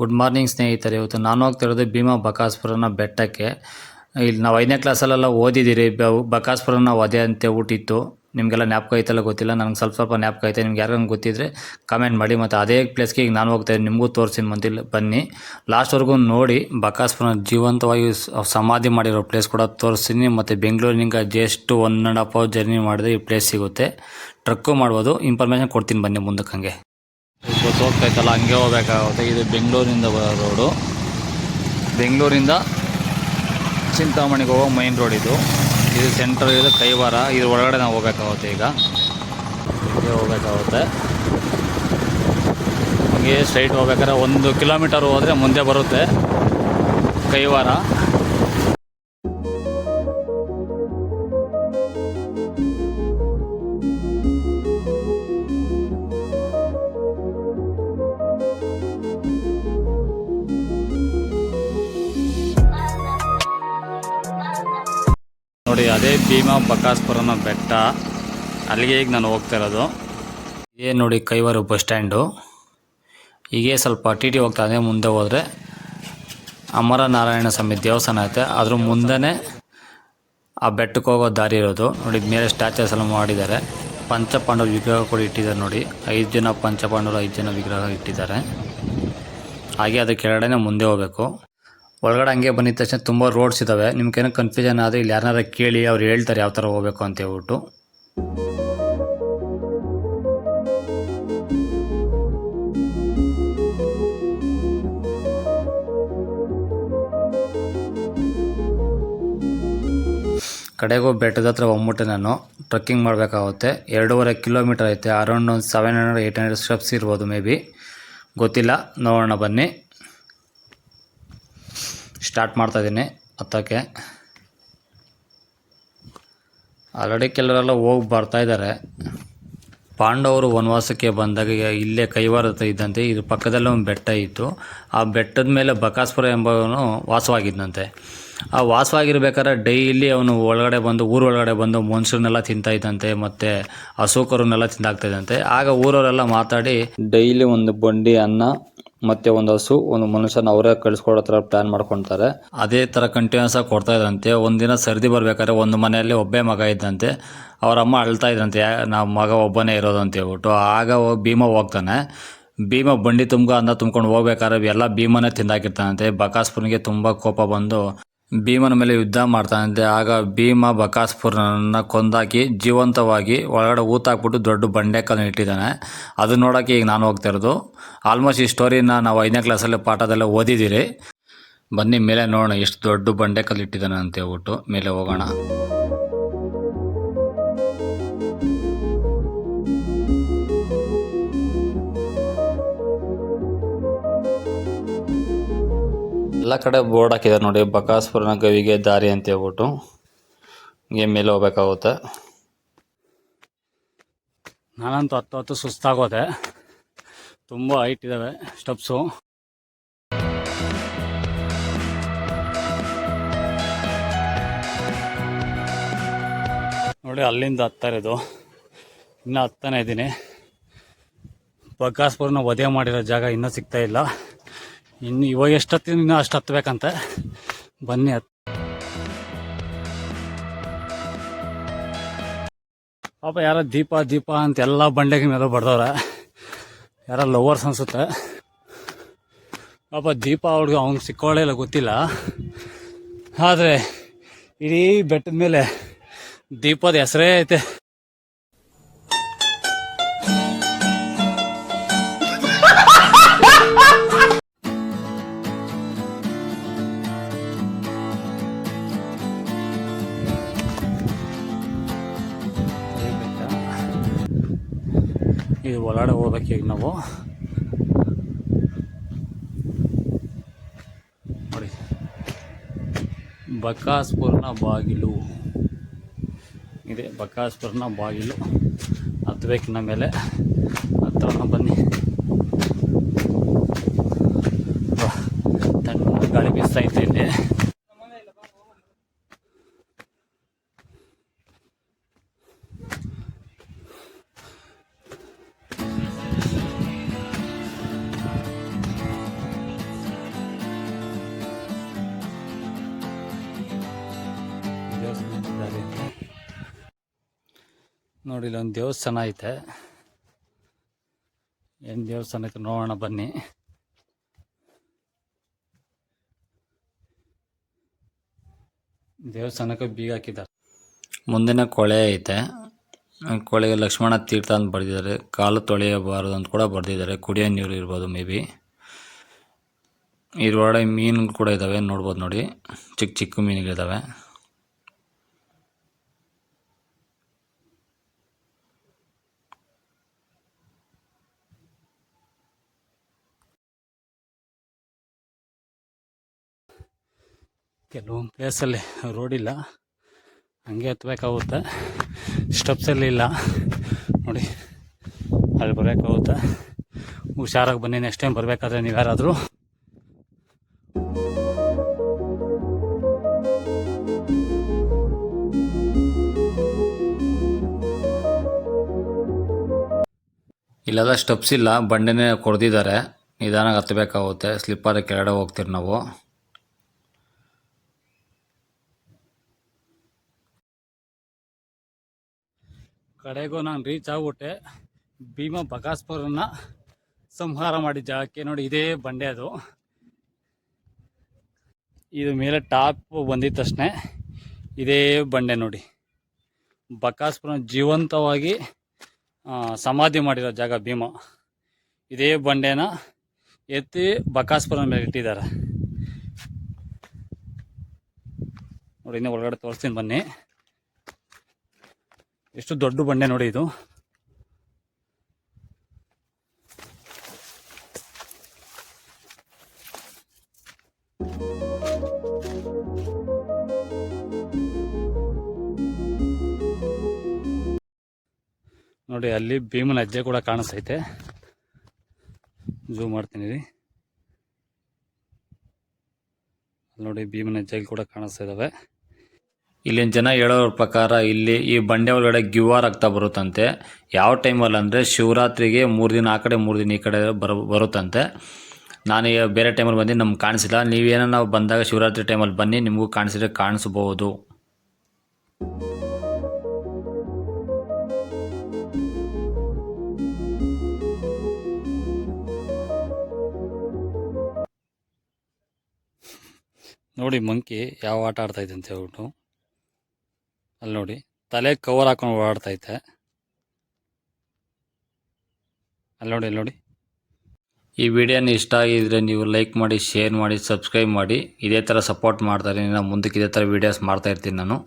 Good morning ಸ್ನೇಹಿತರೆ. ಇವತ್ತು ನಾನು ಹೋಗ್ತಿರೋದು ಭೀಮಾ ಬಕಾಸುರನ ಬೆಟ್ಟಕ್ಕೆ. ಇಲ್ಲಿ ನಾವು 5ನೇ ಕ್ಲಾಸಲ್ಲೆಲ್ಲ ಓದಿದ್ದೀರಿ, ಬಕಾಸುರನ ವಧೆ ಅಂತ ಊಟಿತ್ತು. ನಿಮಗೆಲ್ಲ ಜ್ಞಾಪಕ ಐತಲ್ಲ ಗೊತ್ತಿಲ್ಲ, ನನಗೆ ಸ್ವಲ್ಪ ಜ್ಞಾಪಕ ಐತೆ. ನಿಮ್ಗೆ ಯಾರಿಗೂ ಗೊತ್ತಿದ್ದರೆ ಕಮೆಂಟ್ ಮಾಡಿ. ಮತ್ತು ಅದೇ ಪ್ಲೇಸ್ಗೆ ಈಗ ನಾನು ಹೋಗ್ತಾಯಿದ್ದೀನಿ, ನಿಮಗೂ ತೋರಿಸ್ತೀನಿ. ಮುಂದಿಲ್ಲ ಬನ್ನಿ, ಲಾಸ್ಟ್ವರೆಗೂ ನೋಡಿ. ಬಕಾಸುರನ ಜೀವಂತವಾಗಿ ಸಮಾಧಿ ಮಾಡಿರೋ ಪ್ಲೇಸ್ ಕೂಡ ತೋರಿಸ್ತೀನಿ. ಮತ್ತು ಬೆಂಗಳೂರಿನಿಂದ ಜಸ್ಟ್ 1.5 ಅವರ್ ಜರ್ನಿ ಮಾಡಿದ್ರೆ ಈ ಪ್ಲೇಸ್ ಸಿಗುತ್ತೆ. ಟ್ರಕ್ಕು ಮಾಡ್ಬೋದು. ಇನ್ಫಾರ್ಮೇಷನ್ ಕೊಡ್ತೀನಿ ಬನ್ನಿ ಮುಂದಕ್ಕೆ. ಹಂಗೆ ಇವತ್ತು ಹೋಗ್ತಾಯಿತ್ತಲ್ಲ ಹಂಗೆ ಹೋಗ್ಬೇಕಾಗುತ್ತೆ. ಇದು ಬೆಂಗಳೂರಿಂದ ಬರೋ ರೋಡು. ಬೆಂಗಳೂರಿಂದ ಚಿಂತಾಮಣಿಗೆ ಹೋಗೋ ಮೈನ್ ರೋಡ್ ಇದು. ಸೆಂಟ್ರ್ ಇದು ಕೈವಾರ. ಇದ್ರ ಒಳಗಡೆ ನಾವು ಹೋಗ್ಬೇಕಾಗುತ್ತೆ. ಈಗ ಹೀಗೆ ಹೋಗ್ಬೇಕಾಗುತ್ತೆ. ಹಂಗೆ ಸ್ಟ್ರೈಟ್ ಹೋಗ್ಬೇಕಾದ್ರೆ 1 ಕಿಲೋಮೀಟರ್ ಹೋದರೆ ಮುಂದೆ ಬರುತ್ತೆ ಕೈವಾರ. ನೋಡಿ, ಅದೇ ಭೀಮಾ ಬಕಾಸುರನ ಬೆಟ್ಟ. ಅಲ್ಲಿಗೆ ಈಗ ನಾನು ಹೋಗ್ತಾ ಇರೋದು. ಏನು ನೋಡಿ, ಕೈವಾರ ಬಸ್ ಸ್ಟ್ಯಾಂಡು. ಹೀಗೆ ಸ್ವಲ್ಪ ಟಿ ಹೋಗ್ತಾ ಇದೆ. ಮುಂದೆ ಹೋದರೆ ಅಮರನಾರಾಯಣ ಸ್ವಾಮಿ ದೇವಸ್ಥಾನ ಐತೆ. ಅದ್ರ ಮುಂದೆನೇ ಆ ಬೆಟ್ಟಕ್ಕೆ ಹೋಗೋ ದಾರಿ ಇರೋದು. ನೋಡಿ, ಮೇಲೆ ಸ್ಟ್ಯಾಚುಸ್ ಎಲ್ಲ ಮಾಡಿದ್ದಾರೆ. ಪಂಚಪಾಂಡವ ವಿಗ್ರಹ ಕೂಡ ಇಟ್ಟಿದ್ದಾರೆ. ನೋಡಿ, 5 ಜನ ಪಂಚಪಾಂಡವರು, 5 ಜನ ವಿಗ್ರಹ ಇಟ್ಟಿದ್ದಾರೆ. ಹಾಗೆ ಅದ್ರ ಕೆಳಗಡೆನೇ ಮುಂದೆ ಹೋಗಬೇಕು. ಒಳಗಡೆ ಹಂಗೆ ಬಂದಿದ ತಕ್ಷಣ ತುಂಬ ರೋಡ್ಸ್ ಇದ್ದಾವೆ. ನಿಮ್ಗೇನೋ ಕನ್ಫ್ಯೂಷನ್ ಆದರೆ ಇಲ್ಲಿ ಯಾರನ್ನಾರ ಕೇಳಿ, ಅವ್ರು ಹೇಳ್ತಾರೆ ಯಾವ ಥರ ಹೋಗಬೇಕು ಅಂತ ಹೇಳ್ಬಿಟ್ಟು. ಕಡೆಗೂ ಬೆಟ್ಟದ ಹತ್ರ ಹೋಗ್ಬಿಟ್ಟು ನಾನು ಟ್ರಕ್ಕಿಂಗ್ ಮಾಡಬೇಕಾಗುತ್ತೆ. 2.5 ಕಿಲೋಮೀಟರ್ ಐತೆ. ಅರೌಂಡ್ ಒಂದು 700-800 ಸ್ಟೆಪ್ಸ್ ಇರ್ಬೋದು, ಮೇ ಬಿ, ಗೊತ್ತಿಲ್ಲ. ನೋಡೋಣ ಬನ್ನಿ. ಸ್ಟಾರ್ಟ್ ಮಾಡ್ತಾಯಿದ್ದೀನಿ ಹತ್ತಕ್ಕೆ. ಆಲ್ರೆಡಿ ಕೆಲವರೆಲ್ಲ ಹೋಗಿ ಬರ್ತಾಯಿದ್ದಾರೆ. ಪಾಂಡವರು ವನವಾಸಕ್ಕೆ ಬಂದಾಗ ಇಲ್ಲೇ ಕೈವಾರ ಹತ್ರ ಇದ್ದಂತೆ. ಇದ್ರ ಪಕ್ಕದಲ್ಲೇ ಒಂದು ಬೆಟ್ಟ ಇತ್ತು. ಆ ಬೆಟ್ಟದ ಮೇಲೆ ಬಕಾಸುರ ಎಂಬವನು ವಾಸವಾಗಿದ್ದಂತೆ. ಆ ವಾಸವಾಗಿರ್ಬೇಕಾದ್ರೆ ಡೈಲಿ ಅವನು ಒಳಗಡೆ ಬಂದು, ಊರೊಳಗಡೆ ಬಂದು ಮನುಷ್ಯರನ್ನೆಲ್ಲ ತಿಂತಾಯಿದ್ದಂತೆ. ಮತ್ತು ಹಸುಕರನ್ನೆಲ್ಲ ತಿಂದಾಗ್ತಾಯಿದ್ದಂತೆ. ಆಗ ಊರವರೆಲ್ಲ ಮಾತಾಡಿ ಡೈಲಿ ಒಂದು ಬಂಡಿ ಅನ್ನ ಮತ್ತು ಒಂದು ಹಸು, ಒಂದು ಮನುಷ್ಯನ ಅವರೇ ಕಳಿಸ್ಕೊಡೋ ಥರ ಪ್ಲ್ಯಾನ್ ಮಾಡ್ಕೊತಾರೆ. ಅದೇ ಥರ ಕಂಟಿನ್ಯೂಸ್ ಆಗಿ ಕೊಡ್ತಾ ಇದ್ದಂತೆ. ಒಂದಿನ ಸರ್ದಿ ಬರ್ಬೇಕಾದ್ರೆ ಒಂದು ಮನೆಯಲ್ಲಿ ಒಬ್ಬೇ ಮಗ ಇದ್ದಂತೆ. ಅವರಮ್ಮ ಅಳ್ತಾ ಇದ್ದಂತೆ, ನಾವು ಮಗ ಒಬ್ಬನೇ ಇರೋದು ಅಂತ ಹೇಳ್ಬಿಟ್ಟು. ಆಗ ಭೀಮ ಹೋಗ್ತಾನೆ. ಭೀಮ ಬಂಡಿ ಅನ್ನ ತುಂಬ್ಕೊಂಡು ಹೋಗ್ಬೇಕಾದ್ರೆ ಎಲ್ಲ ಭೀಮನೇ ತಿಂದಾಕಿರ್ತಾನಂತೆ. ಬಕಾಸುರನಿಗೆ ತುಂಬ ಕೋಪ ಬಂದು ಭೀಮನ ಮೇಲೆ ಯುದ್ಧ ಮಾಡ್ತಾನಂತೆ. ಆಗ ಭೀಮ ಬಕಾಸುರನನ್ನು ಕೊಂದಾಕಿ ಜೀವಂತವಾಗಿ ಒಳಗಡೆ ಊತಾಕ್ಬಿಟ್ಟು ದೊಡ್ಡ ಬಂಡೆಕಲ್ಲನ್ನು ಇಟ್ಟಿದ್ದಾನೆ. ಅದು ನೋಡೋಕ್ಕೆ ಈಗ ನಾನು ಹೋಗ್ತಾ ಇರೋದು. ಆಲ್ಮೋಸ್ಟ್ ಈ ಸ್ಟೋರಿನ ನಾವು 5ನೇ ಕ್ಲಾಸಲ್ಲಿ ಪಾಠದಲ್ಲೇ ಓದಿದ್ದೀರಿ. ಬನ್ನಿ ಮೇಲೆ ನೋಡೋಣ ಎಷ್ಟು ದೊಡ್ಡ ಬಂಡೆಕಲ್ಲು ಇಟ್ಟಿದ್ದಾನೆ ಅಂತ ಹೇಳ್ಬಿಟ್ಟು. ಮೇಲೆ ಹೋಗೋಣ. ಎಲ್ಲ ಕಡೆ ಬೋರ್ಡ್ ಹಾಕಿದ್ದಾರೆ ನೋಡಿ, ಬಕಾಸುರನ ಗವಿಗೆ ದಾರಿ ಅಂತ ಹೇಳ್ಬಿಟ್ಟು. ಹಿಂಗೆ ಮೇಲೆ ಹೋಗ್ಬೇಕಾಗುತ್ತೆ. ನಾನಂತೂ ಹತ್ತು ಸುಸ್ತಾಗೋದೆ. ತುಂಬ ಹೈಟ್ ಇದ್ದಾವೆ ಸ್ಟೆಪ್ಸು. ನೋಡಿ, ಅಲ್ಲಿಂದ ಹತ್ತಾ ಇರೋದು. ಇನ್ನೂ ಹತ್ತಾನೆ ಇದ್ದೀನಿ. ಬಕಾಸುರನ ವಧೆ ಮಾಡಿರೋ ಜಾಗ ಇನ್ನೂ ಸಿಗ್ತಾ ಇಲ್ಲ. ಇನ್ನು ಇವಾಗ ಎಷ್ಟು ಹತ್ತೀನಿ, ಇನ್ನೂ ಅಷ್ಟು ಹತ್ತಬೇಕಂತೆ. ಬನ್ನಿ ಪಾಪ ಯಾರೋ ದೀಪ ಅಂತ ಎಲ್ಲ ಬಂಡೆಗೆ ಮೇಲೆ ಬಡ್ದವ್ರೆ. ಯಾರೋ ಲವರ್ಸ್ ಅನಿಸುತ್ತೆ ಪಾಪ. ದೀಪ ಅವ್ನಿಗೆ ಸಿಕ್ಕೊಳ್ಳೇ ಇಲ್ಲ, ಗೊತ್ತಿಲ್ಲ. ಆದರೆ ಇಡೀ ಬೆಟ್ಟದ ಮೇಲೆ ದೀಪದ ಹೆಸರೇ ಐತೆ. ಇದು ಒಳಗಡೆ ಹೋಗ್ಬೇಕು ಈಗ ನಾವು. ನೋಡಿ, ಬಕಾಸುರನ ಬಾಗಿಲು ಇದೆ. ಬಕಾಸುರನ ಬಾಗಿಲು ಹತ್ತಬೇಕಿನ್ನ ಮೇಲೆ. ಹತ್ತಿರ ಬನ್ನಿ. ತಣ್ಣ ಗಾಳಿ ಬೀಸ್ತಾ ಇತ್ತು ಇಲ್ಲಿ. ನೋಡಿ ಇಲ್ಲೊಂದು ದೇವಸ್ಥಾನ ಐತೆ. ಏನು ದೇವಸ್ಥಾನ ಐತೆ ನೋಡೋಣ ಬನ್ನಿ. ದೇವಸ್ಥಾನಕ್ಕೆ ಬೀಗ ಹಾಕಿದ್ದಾರೆ. ಮುಂದಿನ ಕೊಳೆ ಐತೆ. ಕೊಳೆಗೆ ಲಕ್ಷ್ಮಣ ತೀರ್ಥ ಅಂತ ಬರೆದಿದ್ದಾರೆ. ಕಾಲು ತೊಳೆಯಬಾರದು ಅಂತ ಕೂಡ ಬರೆದಿದ್ದಾರೆ. ಕುಡಿಯೋ ನೀರು ಇರ್ಬೋದು ಮೇ ಬಿ. ಇದರೊಳಗಡೆ ಮೀನು ಕೂಡ ಇದ್ದಾವೆ, ನೋಡ್ಬೋದು ನೋಡಿ, ಚಿಕ್ಕ ಚಿಕ್ಕ ಮೀನುಗಳಿದ್ದಾವೆ. ಕೆಲವೊಂದು ಪ್ಲೇಸಲ್ಲಿ ರೋಡ್ ಇಲ್ಲ, ಹಂಗೆ ಹತ್ಬೇಕಾಗುತ್ತೆ. ಸ್ಟೆಪ್ಸಲ್ಲಿ ಇಲ್ಲ ನೋಡಿ, ಅಲ್ಲಿ ಬರಬೇಕಾಗುತ್ತೆ. ಹುಷಾರಾಗಿ ಬನ್ನಿ ನೆಕ್ಸ್ಟ್ ಟೈಮ್ ಬರಬೇಕಾದ್ರೆ ನೀವು ಯಾರಾದರೂ. ಇಲ್ಲೆಲ್ಲ ಸ್ಟೆಪ್ಸ್ ಇಲ್ಲ, ಬಂಡೆನೇ ಕೊಡ್ದಿದ್ದಾರೆ. ನಿಧಾನಾಗಿ ಹತ್ತಬೇಕಾಗುತ್ತೆ. ಸ್ಲಿಪ್ಪರ್ ಕೆಳಗಡೆ ಹೋಗ್ತೀರಿ ನಾವು. ಕಡೆಗೂ ನಾನು ರೀಚ್ ಆಗ್ಬಿಟ್ಟೆ ಭೀಮಾ ಬಕಾಸ್ಪುರನ ಸಂಹಾರ ಮಾಡಿದ ಜಾಗಕ್ಕೆ. ನೋಡಿ ಇದೇ ಬಂಡೆ, ಅದು ಇದು ಮೇಲೆ ಟಾಪ್ ಬಂದಿದ್ದ ತಕ್ಷಣ ಇದೇ ಬಂಡೆ ನೋಡಿ, ಬಕಾಸ್ಪುರ ಜೀವಂತವಾಗಿ ಸಮಾಧಿ ಮಾಡಿರೋ ಜಾಗ ಭೀಮ. ಇದೇ ಬಂಡೆನ ಎತ್ತಿ ಬಕಾಸ್ಪುರ ಮೇಲೆ ಇಟ್ಟಿದ್ದಾರೆ ನೋಡಿ. ಇನ್ನು ಒಳಗಡೆ ತೋರಿಸ್ತೀನಿ ಬನ್ನಿ. ಎಷ್ಟು ದೊಡ್ಡ ಬಂಡೆ ನೋಡಿ ಇದು. ನೋಡಿ ಅಲ್ಲಿ ಭೀಮನ ಹೆಜ್ಜೆ ಕೂಡ ಕಾಣಿಸ್ತೈತೆ. ಝೂಮ್ ಮಾಡ್ತೀನಿ ರೀ. ನೋಡಿ ಭೀಮನ ಹೆಜ್ಜೆ ಕೂಡ ಕಾಣಿಸ್ತಾ ಇದ್ದಾವೆ. ಇಲ್ಲಿನ ಜನ ಹೇಳೋರ ಪ್ರಕಾರ ಇಲ್ಲಿ ಈ ಬಂಡೆ ಒಳಗಡೆ ಗಿವಾರ್ ಆಗ್ತಾ ಬರುತ್ತಂತೆ. ಯಾವ ಟೈಮಲ್ಲಿ ಅಂದರೆ ಶಿವರಾತ್ರಿಗೆ 3 ದಿನ ಆ ಕಡೆ 3 ದಿನ ಈ ಕಡೆ ಬರುತ್ತಂತೆ. ನಾನು ಬೇರೆ ಟೈಮಲ್ಲಿ ಬಂದು ನಮ್ಗೆ ಕಾಣಿಸಿಲ್ಲ. ನೀವೇನೋ ನಾವು ಬಂದಾಗ ಶಿವರಾತ್ರಿ ಟೈಮಲ್ಲಿ ಬನ್ನಿ, ನಿಮಗೂ ಕಾಣಿಸಿದ್ರೆ ಕಾಣಿಸ್ಬೋದು. ನೋಡಿ ಮಂಕಿ ಯಾವ ಆಟ ಆಡ್ತೈತೆ ಅಂತ ಹೇಳ್ಬಿಟ್ಟು. ಅಲ್ಲಿ ನೋಡಿ ತಲೆ ಕವರ್ ಹಾಕೊಂಡು ಓಡಾಡ್ತೈತೆ. ಅಲ್ಲಿ ನೋಡಿ, ಅಲ್ಲಿ ನೋಡಿ. ಈ ವಿಡಿಯೋನ ಇಷ್ಟ ಆಗಿದ್ರೆ ನೀವು ಲೈಕ್ ಮಾಡಿ, ಶೇರ್ ಮಾಡಿ, ಸಬ್ಸ್ಕ್ರೈಬ್ ಮಾಡಿ. ಇದೇ ಥರ ಸಪೋರ್ಟ್ ಮಾಡ್ತಾರೆ. ನಾನು ಮುಂದಕ್ಕೆ ಇದೇ ಥರ ವೀಡಿಯೋಸ್ ಮಾಡ್ತಾಯಿರ್ತೀನಿ ನಾನು.